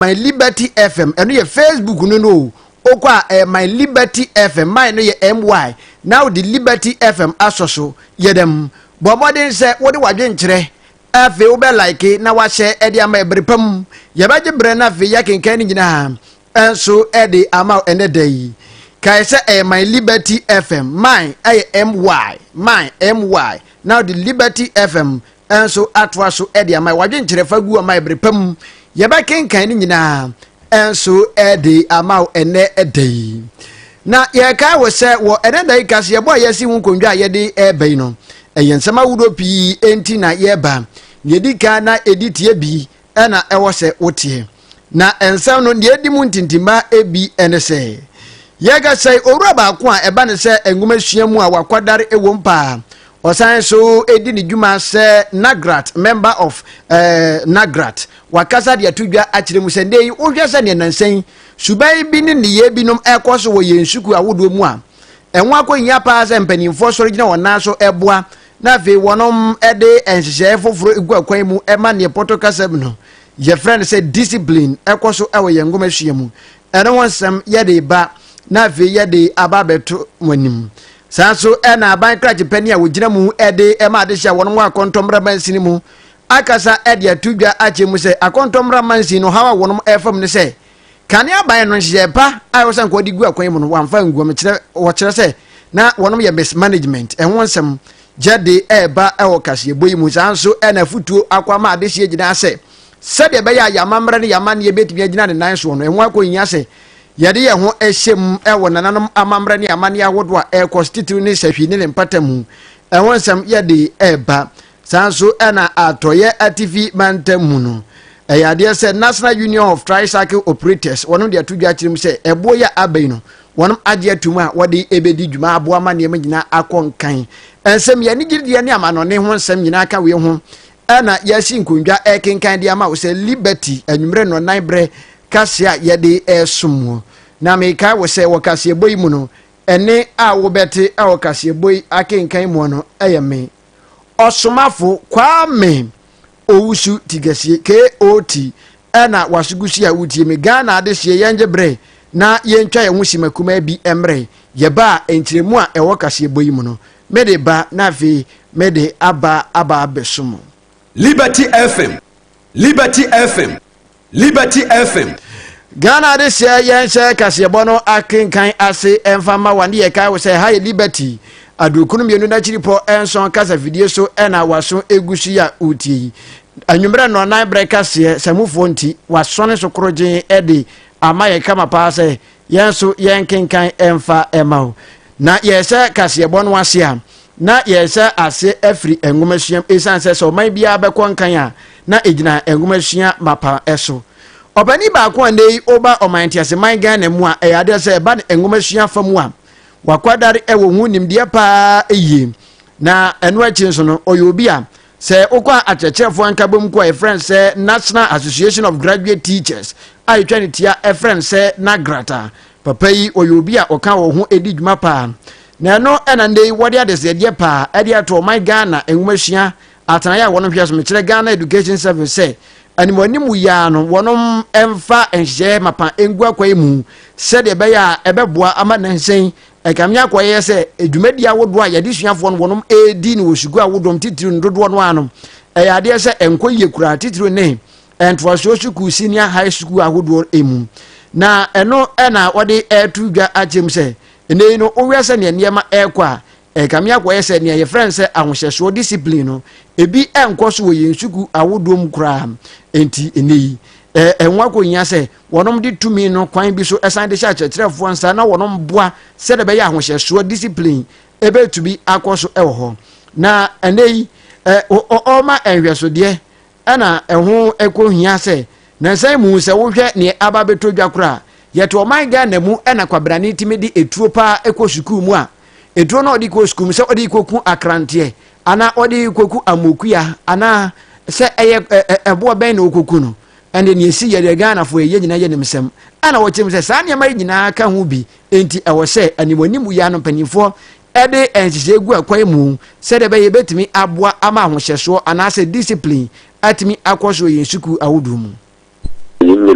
My Liberty FM and your Facebook no okwa My Liberty FM my no ye MY now the Liberty FM asoso yedem bomodin se wo de wadwen kire afi wo be like na wa share e de ama ebrepam ye ba je bre na fi ya kenkan ni nyina enso e de ama enedai kai se My Liberty FM my MY now the Liberty FM enso atwa so e de ama wadwen kire fagu ama ebrepam yeba kenkan ni nyina enso edi amau ene edei na ye ka wo se wo ene dai kase ye boy yesi hu kondwa ye de ebei no eyensema wudo pi enti na ye ba ye di ka na editie bi na ewo se wotie na ensem no ye di mu ntintima ebi ene se ye ga sei owura ba ko a eba ne se engumahua mu a wakwadare ewo mpa osan so edi ni djuma se Nagrat member of Nagrat wakasa de atudwa akire mu sende yi ohwe se ne nansen subai bi ni ye binom ekoso wo yensuku awodo mu a enwa akonya pa se mpanimfo so regina wona so eboa na fe wonom ede enhyehyɛ foforo egu akwan mu ema ne potokasem no ye friend say discipline ekoso ewo yengomahua mu ene wonsem ye de ba na fe ye de ababeto wanim sanso ena ban kraje pani a wogina mu ede ema de hya wono wa kontomra mansini mu akasa ede atudwa ache mu se akontomra mansini no hawa wono efam ne se kane aban no hye pa ayo san ko digu akwan mu no wamfa nguo me kire wo kire se na wono ye mismanagement enwonsem jade eba ewo kase boyi mu sanso ena futuo akwama ade hye gina se de be ya yamamre ne yamane ye betimi agina ne nan so no enwa akonya se yade ye ho ehyem ewo nananom amamre ne amane awodo a constitute ne sahwi ne mpatam ehonsam yade eba sanso ena atoye atifi mantamu no yade se National Union of Tricycle Operators wono de atudwa kirim se ebo ya abai no wonom age atuma a wode ebedi dwuma abo ama ne magina akonkan ensem ye ne gidie ne amanone ho nsem nyina aka we ho ena yasi nkondwa ekenkan de ama wo se Liberty anwumre no nan bre kasia yede esum na meka wo se wo kasie boy mu no ene a wo bete a wo kasie boy akenkan mu no eyeme osomafo Kwame Owusu Tigasie KOT ena wasugusi a wutie me Ghana ade hye yenje bre na yentwa ye hosimakuma bi emre ye ba entiremu a ewo kasie boy mu no mede ba na fi mede aba besom Liberty FM Ghana de share yense kasebo no akenkan ase emfama wane ye kai wo se high Liberty adukunu mienu na chiripo enson kasa video so ena waso egusu ya uti anwumre no nan breka se samufo nti wasone so kroje ede amaye kama pa se yenso yenkenkan emfa emao na yese kasebo no ase a na yese ase afri engumahua esanse so man bia bekonkan a na egina engumahua mapa eso obani ba ko ndei oba omantiase man Ghana mu a eyade se ba engumahua famu a wakwadare ewo hu nimde pa eye na enu achi so no oyobi a se okwa achechefo ankabom ko e friend se National Association of Graduate Teachers ai twanitia e friend se Nagrata papa yi oyobi a oka wo hu edi dwuma pa na no enande wode adese de pa ede ato man Ghana engumahua atanaya wono hwe so me kire Ghana Education Service se animonimu ya no wonom emfa enhye mapa engu akwai mu se de be ya ebeboa ama nansen ekamya kwaye se edwumadi awodo a yade suafo no wonom edi ni wosugu awodom titiri ndodo no anom eyade se enkoye kura titiri ne entwaso suku senior high school awodo emu na eno ena wode etudwa achem se ene no owese ne niema ekwa ekamya kwaye se ne ye friend se ahohyeso discipline no ebi enkoso wo yensuku awodom kura enti eneyi enwa ko nya se wonom de tumi no kwan bi so esan de sha kyerefo ansa na wonom boa se de be ya ahohyeso discipline ebe tubi akoso ewo ho na eneyi oma enhweso de ana eho ekohia se na sai mu se wo hwe ne aba betodwa kura yeto man Ghana mu ena kwabrani timedi etuo pa ekosuku mu a etuo na odi ko skum se odi koku akrantie ana odi koku amokuya ana se eye ebo ben na okoku no ende ne esi ye Ghana fo ye nyina ye nimsem ana wo kyem se sa ne ma nyina ka ho bi enti ewo se animonimu ya no panifo ede enhyehyɛ egu akwan mu se de be ye betimi aboa ama ahohyeso ana se discipline atimi akoso yensuku awudu mu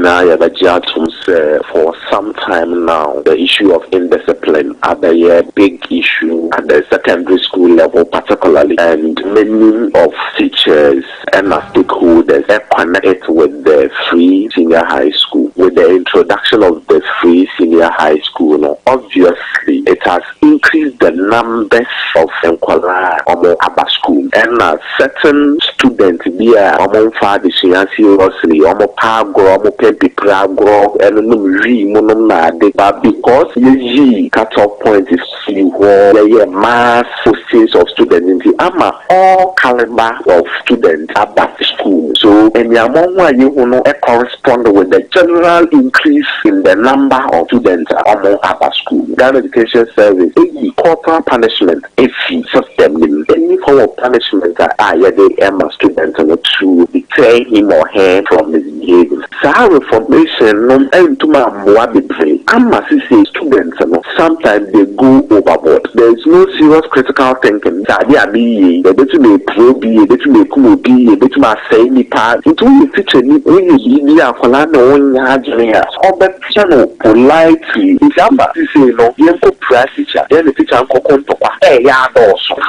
Yina Yabajatum for some time now, the issue of indiscipline are a big issue at the secondary school level particularly, and many of teachers and stakeholders connect with the free senior high school. With the introduction of the free senior high school, obviously it has increased the numbers of Nkwala Abba school, and certain students be among father seriously, pagro, pepipagro, and but because the cut-off point is where mass forces of students in the all caliber of students at that school. So, and the amount where you correspond with the general increase in the number of students among Abba school. That education service, any corporal punishment, if you system, any form of punishment that the student to deter him or her from his behavior. So, reformation, and to my students, sometimes they go overboard. There is no serious critical thinking. They bet me pro be, they bet me cool be, they bet me say me part. It will teach any be a colano on your or but channel politely. If I'm to say no, you go press teacher, then the teacher uncle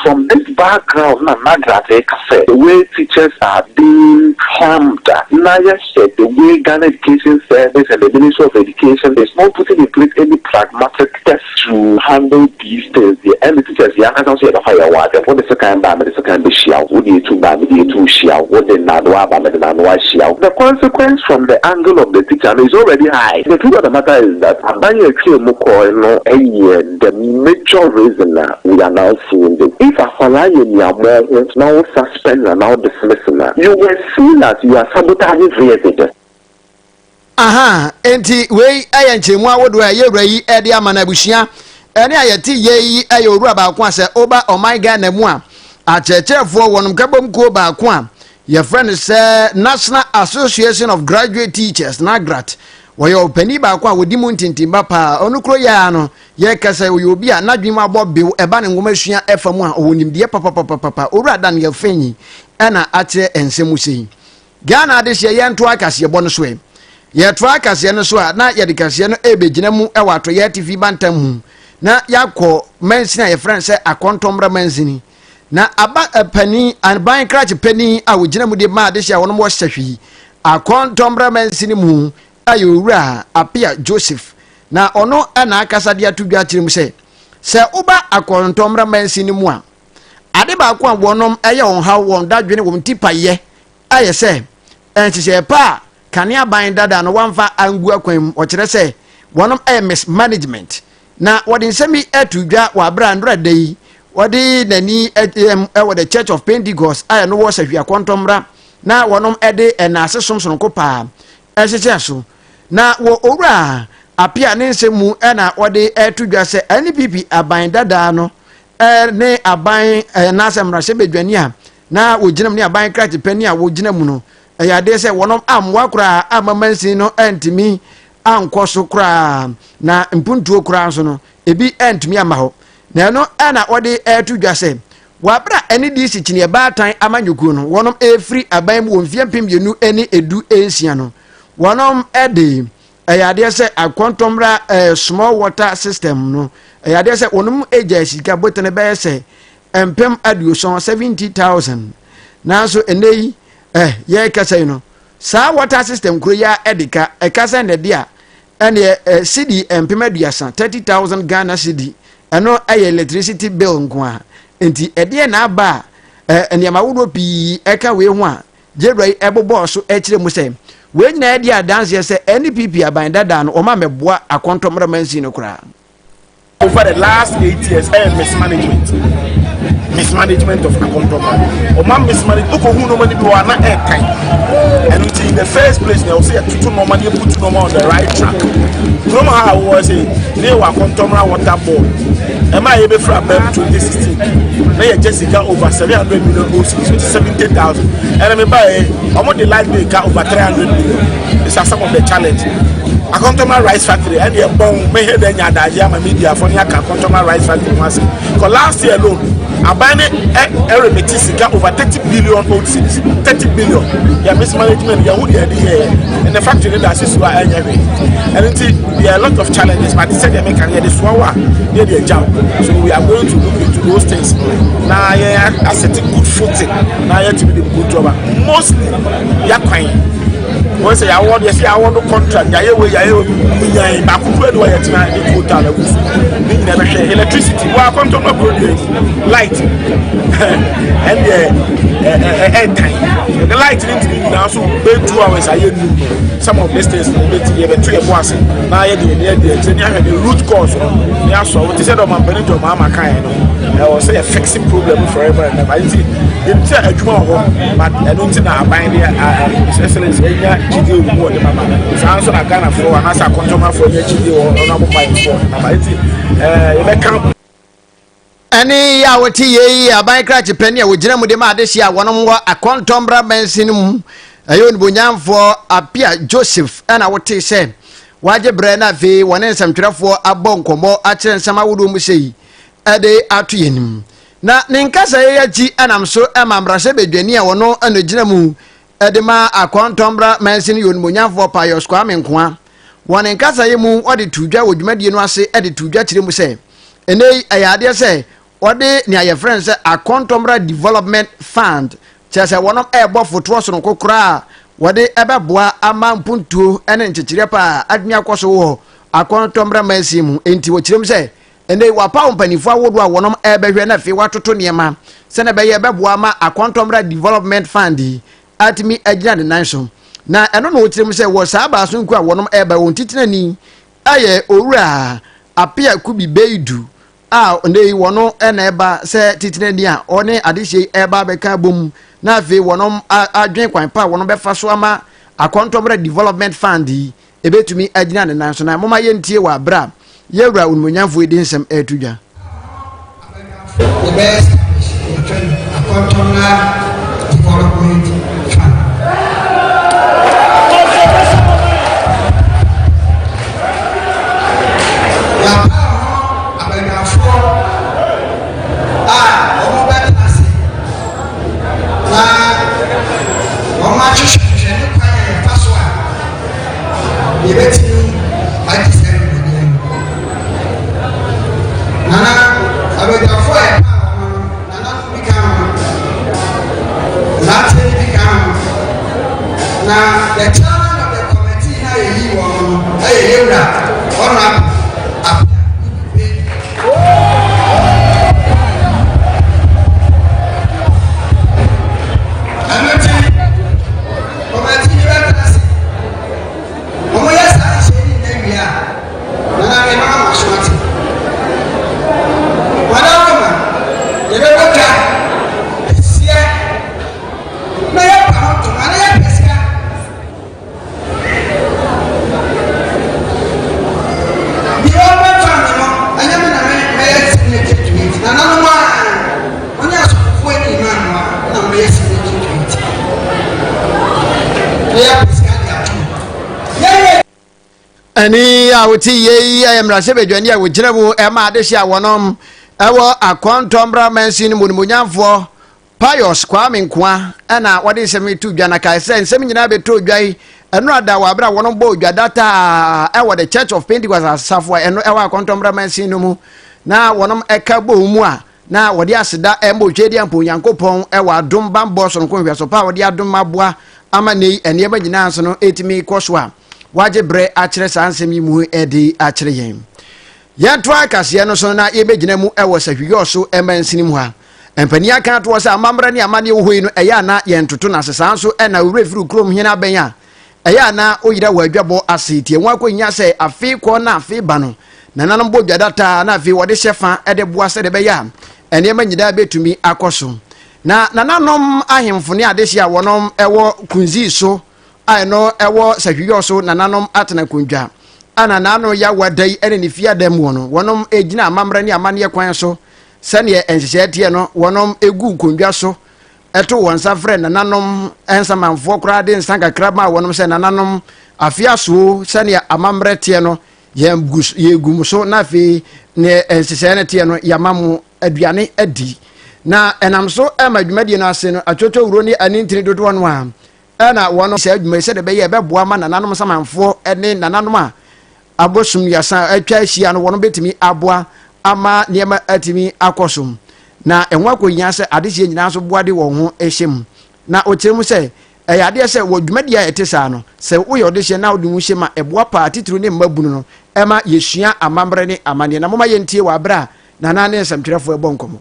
from this background, the way teachers are being harmed. Now, yes, the way Ghana Education Service and the Ministry of Education is not putting in place any pragmatic tests to handle these things. And the teachers, the answer is the fire water. What is the kind of the second shell? What do you to bad? What do you shell? What the Nadwa shell? The consequence from the angle of the teacher is already high. The truth of the matter is that the major reason that we are now seeing this. If a Falayan now suspend and now dismissing, you will see that you are sabotaging creativity. Aha, enti we ayanchemu awodo ayewra yi ede amana bushia ene ayati yi ayowura ba kwa se oba omaiga na mu a achechefo wonum kabom ko ba kwa ye friend say National Association of Graduate Teachers NAGRAT woyo pani ba kwa wodi mu ntintimba pa onukro ya no ye kasa obi a nadwim abobew eba ne ngoma sua efamu a owonimde papa owura dan ye fanyi ena ate ensemu sei Ghana de hye ye nto akase bo no so e ye to akase no so a na ye de kase no ebegina mu e wato ye TV bantam hu na yakọ mansini ye friend say akontomra mansini na aba pani anban krach pani a wogina mu de ma de hye wono mo hyehwi akontomra mansini mu ayowura Abia Joseph na ono na akasa de atudwa kirem se uba akontomra mansini mu a ade ba ko wonom eye won ha won dadwene won tipaye aye se enchise pa kania ban dada no wamfa angu akwam o kire se wonom mismanagement na wodi nsemi atudwa wa brandra dei wodi nani wo the Church of Pentecost aye no wo sahwia kontomra na wonom ede na asesomson ko pa ehyeche so na wo owura Abia ne nsemu na wodi atudwa se NPP aban dada no ne aban na asemra se bedwani a na woginam ne aban krati pani a woginam no ya de se wonom amwa kura amamansi no entimi ankoso kura na mpuntuo kura so no ebi entimi amaho na no na wodi atudwa se wabra eni disi chine baatan amanyuku no wonom efri aban mu wonfia pembienu eni edu ensia no wonom ede ya de se akontomra small water system no ya de se wonom eja sika botene be se empem aduoson 70,000 na so enei ye kasa you know sa water system kuro ya edika ekasa ne dia ene cedi empem aduasa 30,000 Ghana cedi eno electricity bill nko enti ede na aba ene ma wodo pi eka we ho a jerai ebobo so ekire mu se we nyina ede dance se NPP aban dada no o ma meboa akontomra mansi no kura. Over the last 8 years mismanagement of Akontomra. Or man mismanagement. Look who no money do na kind. And in the first place, they will say to no money put no on the right track. No matter how was it, they were Akontomra water board. Am I able from 2016? They Jessica over 700 million OCs, 70,000. And I mean by I'm the light they got over 300 million. These are some of the challenges. a Contoma rice factory and the bomb may head and Yadayama media for Yaka Contoma rice factory once. Because last year alone, Abane Eremetisika over 30 billion old cities. 30 billion. Yeah, mismanagement, Yahudi here, and the factory that is why I have it. And there are a lot of challenges, but they said they make a this one, near their job. So we are going to look into those things. Now, yeah, I set a good footing. Now, you have to be the good job. Mostly, you're crying. Once I want to say I want to contract, I will electricity. Well, I come to my light and the light didn't be now so 2 hours. I some of these things now the root cause. So what is said of my benefit Mama kind I was say a fixing problem forever and ever. It's a juma, but I don't think I buy the GD more than Mama. So I'm going to for and as a consumer for the GD or number 5 Any ya wati ye aban kra penny a wogina mu de ma de hia wonom wo akontombra mansinum ayo nbonyamfo Abia Joseph ana wote se waje bre na fe wone nsamtwerefo abonkomo a kire nsama wodo mu sei ade atoyenim na ninkasa ye yaji anam so emamrase bedwani a wono anogina mu ade ma akontombra mansin yo nbonyamfo Pius Kwame Nkoa wone nkasa ye mu ode tudwa wodwumadie no ase ade tudwa kire mu se enei ayade se ode ni aye friends a Contomra Development Fund chese wonom ebo foto so no kokora wode ebeboa ama mpuntuo ene nchechire pa admia kwaso wo a Contomra masimu enti wo kirem se ene wapa umpanifo awodo a wonom ebehwe na fe watoto niema se na be ye beboa ma a Contomra Development Fund atimi agina de nanso na eno no kirem se wo sa ba so nku a wonom eba won titinani aye owura apia kubi beidu ne wono ena eba se titinani a one adehye eba beka bom na ve wono adwen kwan pa wono befa so ama Akontomra Development Fund ebetumi agina ne nanso na moma yentie wa bra yewura unmonyamfo edi nsem etudwa the best Akontomra Development Fund the chairman of the committee now you ani awoti ye ayamrase bedwani a wogina mu ema adehye a wonom ewo Akontombra mansin munumunyamfo Pius Kwame Nkoa ana wode nsem tu dwa na kai se nsem nyina beto dwai eno ada wa bra wonom bo dwa data ewo the Church of Pentecost asafo eno ewo Akontombra mansin no mu na wonom eka bo mu a na wode aseda embo twedi ampo Yankopon ewo adom bambo so nko hwe so pa wode adom maboa ama nei ene ba nyina nso no etimi koso a waje bre akire sansem yi mu edi akire yen yatwa kase no so na yebegina mu ewo sahwiyo so emansinim ha empani aka to se amamra ne amane wo hoyi no eya na yentoto na sesan so na wrefiru krom hina benya eya na oyira wadwabo asiti enwa konya se afi ko na afi ba no nananom bo dwadata na afi wode hyefa ede boa se de beya ene manyida betumi akoso na nananom ahemfo ne adehia wonom ewo kunzi so no ewo sahwiyo so nananom atena kundwa ana nano ya wadai ene ne fia dem wono wonom egina amamra ne amane kwan so sane enhyehyɛ tie no wonom egu kondwa so eto wonsa frɛ nananom ensamanfo kora de nsanka krama wonom sɛ nananom afia so sane amamre tie no ye gumuso na fe ne ensese ne tie no yamamu aduane adi na enam so amadwumadi no ase no atwotwo wuro ni anintiri dodo no a na wono se adwuma se de be ye beboa ma nananom samanfo ene nananom a abosum yasa atwa ahia no wono betimi aboa ama niema atimi akosum na enwa konya se adehye nyina so boade wo ho ehyem na okyeremu se eyade se wo dwumadi a etesa no se wo ye odehye na odi mu hyema eboa pa titru ne mabunu no ema yesua amambre ne amane na moma yentie wa bra na nane nsɛmtwerɛfo ebonkomo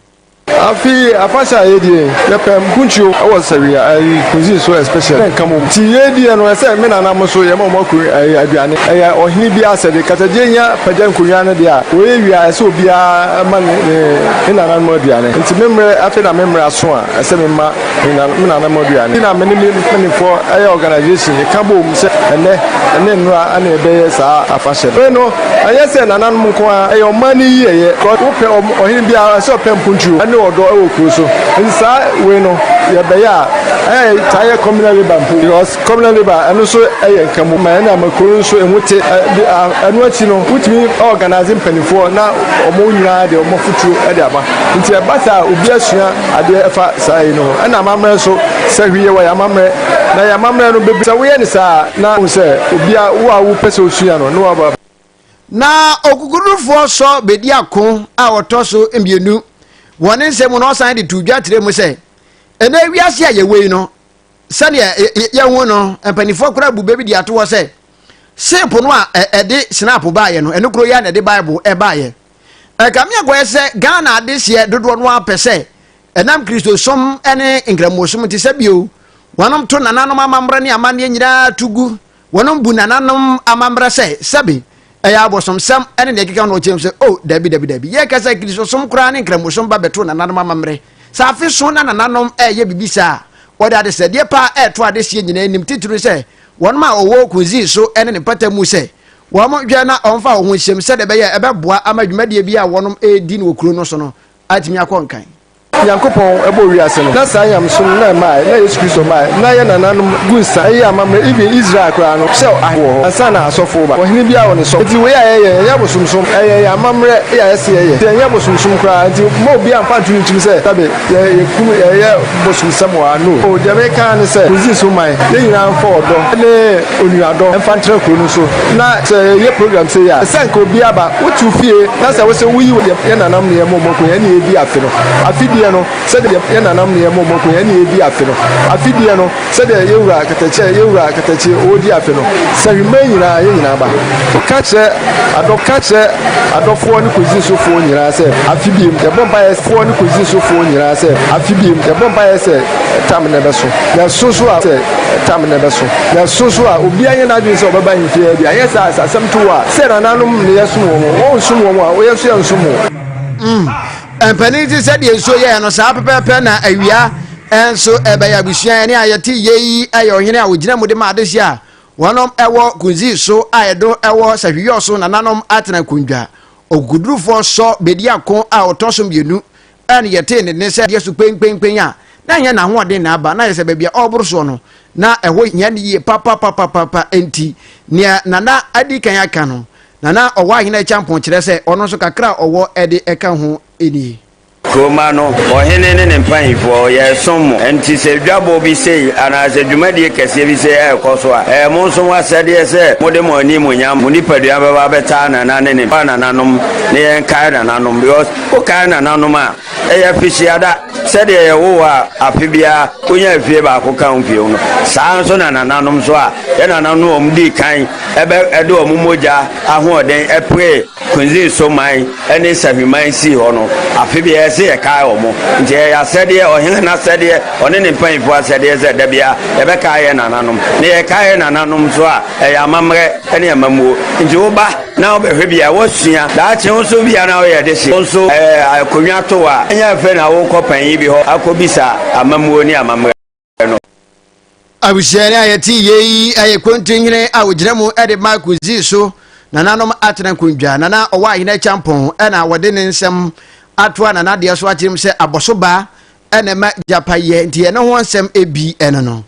afi afasha yedie yepem kunchu awosawia ai kuzi so especially kamo ti yedie no se me nana mo so ye mo makuru aduane ohini bi asede katagenya pajan kunwa no dia we wia se obia ma ne nana mo aduane nti memre afi na memre aso a se me ma me nana mo aduane na me ne for organization e kabo se ene nra ana ebe sa afasha we no ayese nana mo ko ayo mani ye ko pe ohini bi se opem kunchu odo ewo kruso nsa we no ye be ya taye communal labor because communal labor eno so kamo ma na makuru so enwote eno achi no wutimi organizing penifo na omo nyira de omo futu e de aba nti e bata obi asua ade efa sai no na amamre so sahwiye wa amamre na ya amamre no bebi sa we ye ni sa na wo se obi a wo a wo pese osua no wa ba na okugurufo so bedi akon a otoso embienu woni nsem no san de tudwa tire mu se ena wiase a ye wei no sane ye hu no empanifo kura bu bebi di ato wo se sepo no a ede snap ba ye no eno kro ya na de bible e ba ye kamia gwe se Ghana de sie dodo no apese enam Kristo som ene ngramosom ti se bio wonom to nananom amamra ne amane nyira tugu wonom bu nananom amamra se sabi eya abosom sam ene ne keka no chem se oh dabi ye kasa Kristo som kura ne nkramosom ba beto nananom amamre sa afi so na nananom ye bibisa oda de se de pa to ade sie nyina nim tituru se wonom a owo kuzi so ene ne patamu se womo dwa na onfa wo hyem se de be ye ebeboa amadwumade bi a wonom edi no okuro no so no atimi akonkan Yankopon ebo wiase no na sa yam so na mai na Yesu Kristo mai na ye nananum gunsa e amamre even Israel kra no se aho asana asofo ba ohini bia woni so ti we ye ya bosumsum ye amamre ya yese ye ti ya bosumsum kra ti mo bia amfa tunu se tabe ye kum ye bosumsam wa no o de be kan se kuzi so mai ye nyina amfa odo ne onuado amfa ntra kro no so na se ye program se ya se ko bia ba wotu fie na se wo se wi ye nanam ne mo ko ye ne bi afi no afidi no said ye nanam ne mo ko ye ne bi afi no afidi no said ye wura katache odi afi no se nyina ye nyina ba kache adofo ne kozi so fo nyina se afidi ye bomba ye fo ne kozi so fo nyina se afidi ye bomba ye se tam ne beso ya soso a se tam ne beso ya soso a obi anye na dwen se obaba nhie bi aye sa asam to a se nananum ne yeso wo nsum wo a wo yeso ya nsum empaniti said ye so ye no sa pepepe na awia enso ebeya busuan ne ayete yeyi ayo hene a ogina mu de ma adehye a wonom ewo kunzi so ayedo ewo sahwiyo so nananom atena kundwa ogudrufo so bedi akon a otosom bienu ene yete ne se yesu penpenpen a na nya na ho ode na aba na yese bebia oburu so no na ewo nya ne ye papa enti ne nana adikan aka no nana owa hene champon kire se ono so kakra owo ede eka ho eni Komano, ohene ne mpanifo ye somo enti se dwabo bi sei ana se dwumade kese bi sei ekoso a mo nso wasade se mode mo ani mo nyam mo nipadua ba beta na ne pa na nanom ne en kai na nanom because o kai na nanom a ya fishiada se de ye wo a afibia onya afie ba ko kan fie no saa nso na nanom so a ye na nanom om di kan ebe edo om moja ahoden epre kunzi so mai ene sahiman si ho no afibia se ye kai omo nje ya sede ohene na sede one ne mpanifo sede ze da bia ye be kai na nanom ne ye kai na nanom so a ya mamre ene amamuo nje wo ba na obehwe bia wo sua da che wo so bia na wo ye de se so akonwa to a enya fe na wo kopan yi bi ho akobisa amamuo ni amamre no abushere ayeti yeyi ayekwontwnyire a ogina mu ede makuzi so nananom atena kundwa nana owa ahina champon ena wode ne nsem atwa nana de so akyem se aboso ba ena ma japaye nti ene ho nsem ebi ene no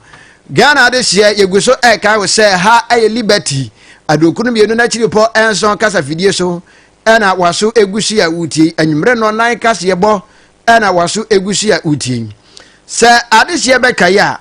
Ghana de share yeguso eka we say ha aye liberty adokunu mienu na chiri po enson kasa fidie so ena waso egusi a uti anwumre no nan kasa yebo ena waso egusi a uti se ade share beka ya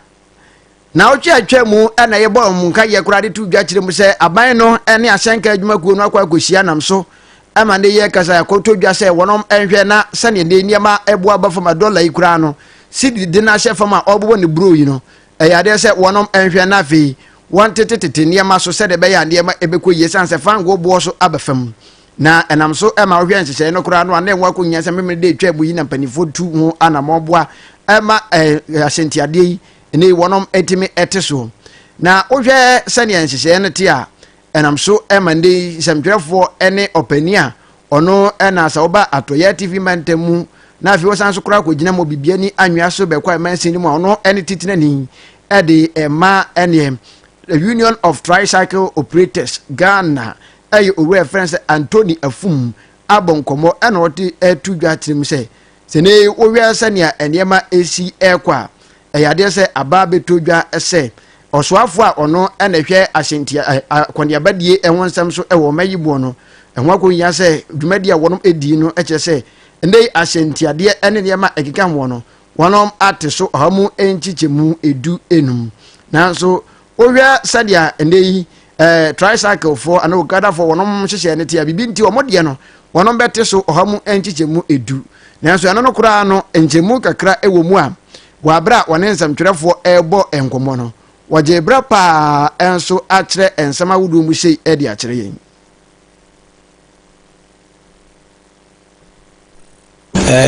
na ochi atwa mu ena yebo mu nka ye kura de tu dwa chiri mu se aban no ene asenka adwuma kuo no akwa akosia nam so ama ne ye kasa yakoto dwa se wonom enhwe na sane ne niema ebo abafama dollar ikura no sidi de na hye fama obo ne bro yi no eyade se wonom enhwe na fi wantetete niema so se de be ya niema ebeko yesanse fango bo so abafam na enam so ema ohwe nhyehyɛ no kura no na enwa ko nyasa memre de twa bu yi na panifo tu ho ana moboa ema ahyentiade yi ne wonom etimi eteso na ohwe sane nhyehyɛ no te a enam so ema ndi semtwerefo ene opania ono ena sa oba atoya tv mantemu na afi wosan so kura ko gina mo bibiani anwea so be kwa mansin mu ono ene titina ni ede ema ene Union of Tricycle Operators Ghana ayi o reference Anthony Afum abonkomo ena oti etu dwatrim se ne wo wi sania enema esi ekwa eyade se aba beto dwa ese osoafo a ono ena hwe asentia kwaniabadie enwonsam so ewo mayibo no enwa ko nya se dwumadi a wonom edi no eche se ndey asentiade ene niema ekeka ho no wonom ate so hamu enchichemu edu enum nanso owia sadia ndey tricycle for ana ogada for wonom hyehye ne tia bibi nti omode no wonom bete so hamu enchichemu edu nanso ana no kura no enchemu kakra ewo mu a wabra wonensam twerefo ebo enkomo no waje bra pa enso akyere ensama wudu mu sei edi akyere yen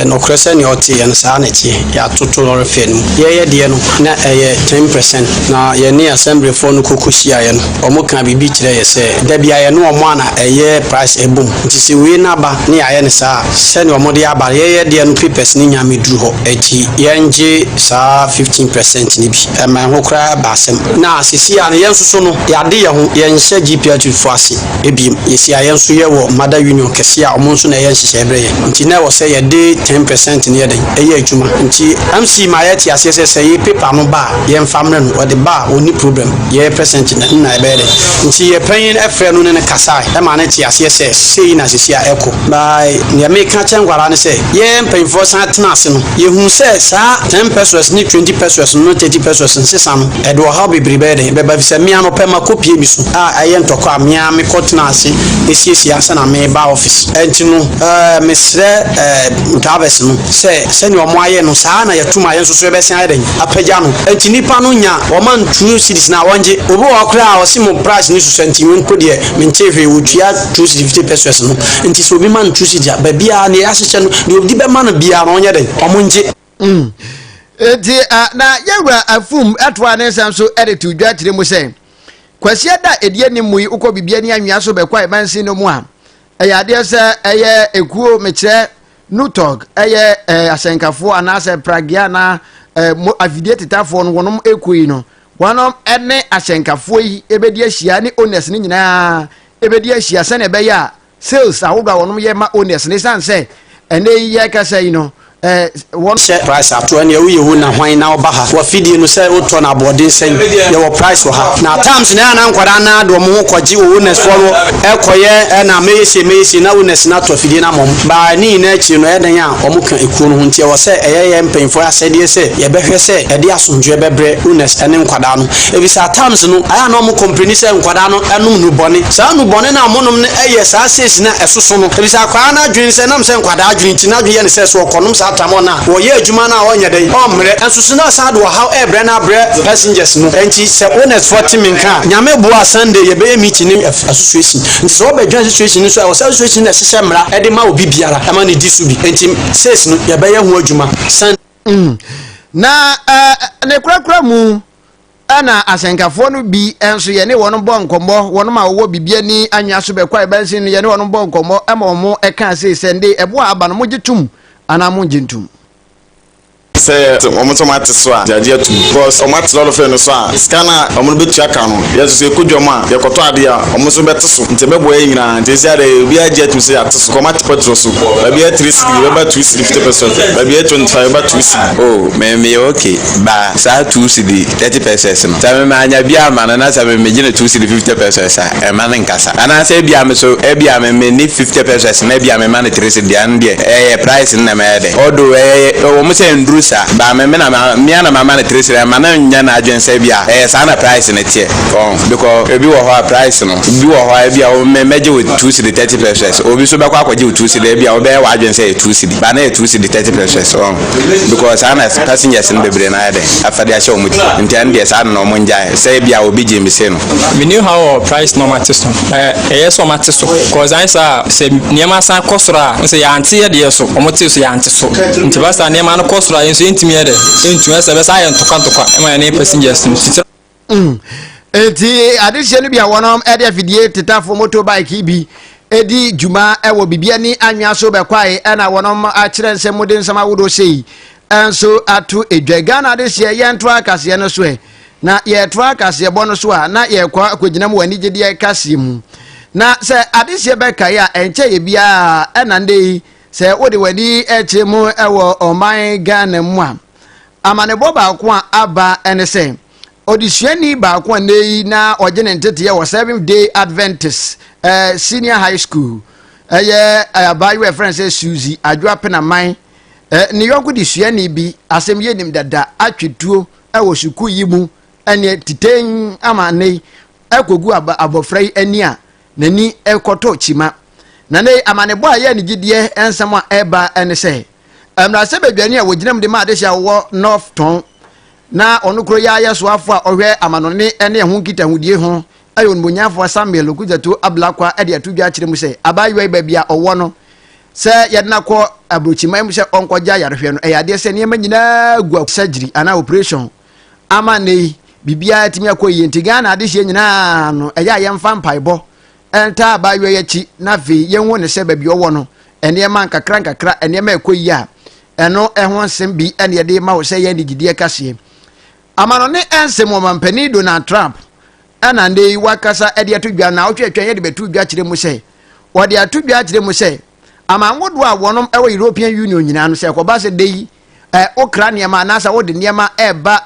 no krese ni oti en sa na ti ya toto no refe no ye de no na 10% na ye ni assembly for no kokosia ye no omo kan bibi kire ye se da bia ye no omo ana price ebum nti se we na ba ni ya ye ne sa se ni omo de aba ye de no papers ni nyame duru ho eti ye nje sa 15% ni bi ma ho kra ba asem na sisi ya ne ye nsuso no ya de ye ho ye nse GPA fo ase ebi ye si ya ye nso ye wo mother union kese a omo nso na ye nhyehyɛ bre ye nti na wo se ye de 10% near the eye juma nti MC mayeti asese say paper no ba ye mfamre no o de ba oni problem ye percent na ebe de nti ye panyin efre no ne kasai e ma na ti asese sei na sisi a eko by ye make changwara ne say ye mpanfo san tena ase no ye hu say sa 10 pesos ni 20 pesos no 30 pesos nsesa no e do ha bebrebe de be ba se mia no pema kopie bi so a aye ntoko a mia me kotena ase esiesie ase na me ba office enti no mesre Gaves no se ni omo aye no saa na yetuma aye nso be sen aden apagya no enti nipa no nya o man true cities na wonje obi wa kra o simo price ni so senti won ko de menchehwe wotua 250 pesos no enti so bi man true cities ba bia na ya hyeche no de obi be man bia no onye den omonje enti na yewra afum atwa ne sam so editu dwa kire mu sen kwasi da edie ni mu ukọ bibia ni anwea so be kwa mansin no mu a eyade se eye ekuo mekire Nutog eye asenkafo anase pragia na avidie tetafo no wonom ekui no wonom ene asenkafo yi ebedi ahia ni owners ni nyina ebedi ahia se na be ya sales awoga wonom ye ma owners ni sanse ene ye kasa yi no one set price ato ene wo ye hu na hwan na oba ha wo fidie no se uto na boarding sen ye wo price wo ha na times na na nkwada na do mo koji wo owners for ekoye na meyese na owners na to fidie na mom ba ni na chi no eden a omo kan ekuo no huntie wo se eye mpenfo asede se ye behwe se ede asonjwe bebre owners ene nkwada no ebisa times no aya na omo company se nkwada no enum nu bone sa nu bone na monom ne eye sa ses na esoso no ebisa kwa na adwin se nam se nkwada adwin ti na adwin ye ne se so konom sa tamona wo ye adwuma na wo nyede omre ensusu na sa do how ebre na bre passengers no enti se owners 40 minka nyame bua Sunday ye be meet ni association nti so be join association so association na sese mra e de ma obi biara ama ne di su bi enti ses no ye be ye hu adwuma na ne krakra mu ana asenkafo no bi enso ye ne wono bo nkombo wono ma wo bibia ni anwa so be kwa e bansin no ye ne wono bo nkombo e ma omo e kan se sende ebo aba no mo gitum ana mo gintum say omotomate so a dia tu because omate lot of no so a scanner omo betu aka no yeso se kodwoma ye koto ade a omo so bete so nte mebo e nyina nte sia de obi agia tu se ate so komate petro so ba bia 360 ba 250% ba bia 25 ba 260 oh me okay ba sa 260 30% no sa me anya bia ma na sa me gina 260 50% sa e ma ne nkasa ana sa bia me so e bia me ni 50% na bia me ma ne 360 an de price na me de odo omo se ndrusa ba me na me na mama na 360 ma na nya na agency bia sa na price na tie because ebi wo ho price no bi wo ho bia o me meje with 260 30% obi so be kwa kwaje with 260 bia o be wa agency 260 ba na 260 30% because ana passengers in bebre na de afade a show muti nti an de sa na mo nja say bia obi je mi se no we knew how price normal system yes o mate so cause I say niema san kosora say ya ante de so o mote so ya ante so nti ba sa niema no kosora yin so intimi de intimi se be sa ya ntoka e ma na passengers no enti adehye no bia wonom e de afidie tetafo motorbike bi edi juma e wo bibia ni anwa so be kwae e na wonom a kire nsem modin sama wodo sei enso atu edwaga na adehye ye nto akase no so e na ye to akase bo no so a na ye kwa akogina mu wani gide kase mu na se adehye be kai a enche ye bia e na ndei se wodi wadi eche mu e wo oman Ghana mu a amane bo ba ko aba ene se odisuani ba ko nei na ogene ntete ye wo 7th Day Adventist senior high school ye abayi we friend say Suzy adwa pena man ni yonko disuani bi asem ye nim dada atwetuo e wo suku yi mu ene titen amane ekogu abofrai ani a nani ekoto chima na nei amane bo aye ni gidie ensem a eba ene se amra se beduani a woginam de ma adehya wo North Ton na onukro ya yeso afo a ohwe amanone ene ho nkita hudie ho ayo nbonyafo Samuel okujato ablakwa ade atudwa kire mu se abayiwa babia owo no se yedna ko abrochima mu se onkogya yarehwe no eyade se niema nyina gua surgery ana operation amane bibia timi akoyi ntiga na ade hye nyina no eya yemfa mpaibo enta abayiwa yachi na ve yenwo ne se babia owo no eniema nkakra eniema akoyi a eno ehwo nsem bi ene yede ma wo se ye nigidie kase amanone ensem o mampani Donald Trump ana ndei wakasa ede atudwa na otwetwa ye de betudwa kire mu se wode atudwa kire mu se amanwodo a wonom ewo European Union nyina no se koba se dei Ukraine ma na sa wode niema eba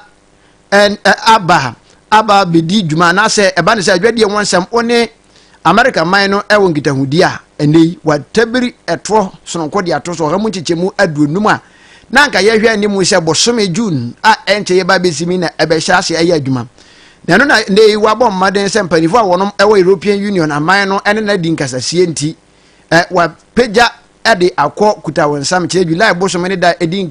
aba bedi djuma na se eba ne se adwade wonsam one America man no ewo ngitahudi a enei watabiri etro sononko de ato so ha mu chichemu aduonum a na nka ye hwe animu se bosome June a enche ye ba besimi na ebe hyase aye adwuma nano na nei wabom maden se mpanifo a wonom ewo European Union aman no ene na di nkasasie nti wa peja ade akọ kuta wonsam che July bosome ne da edi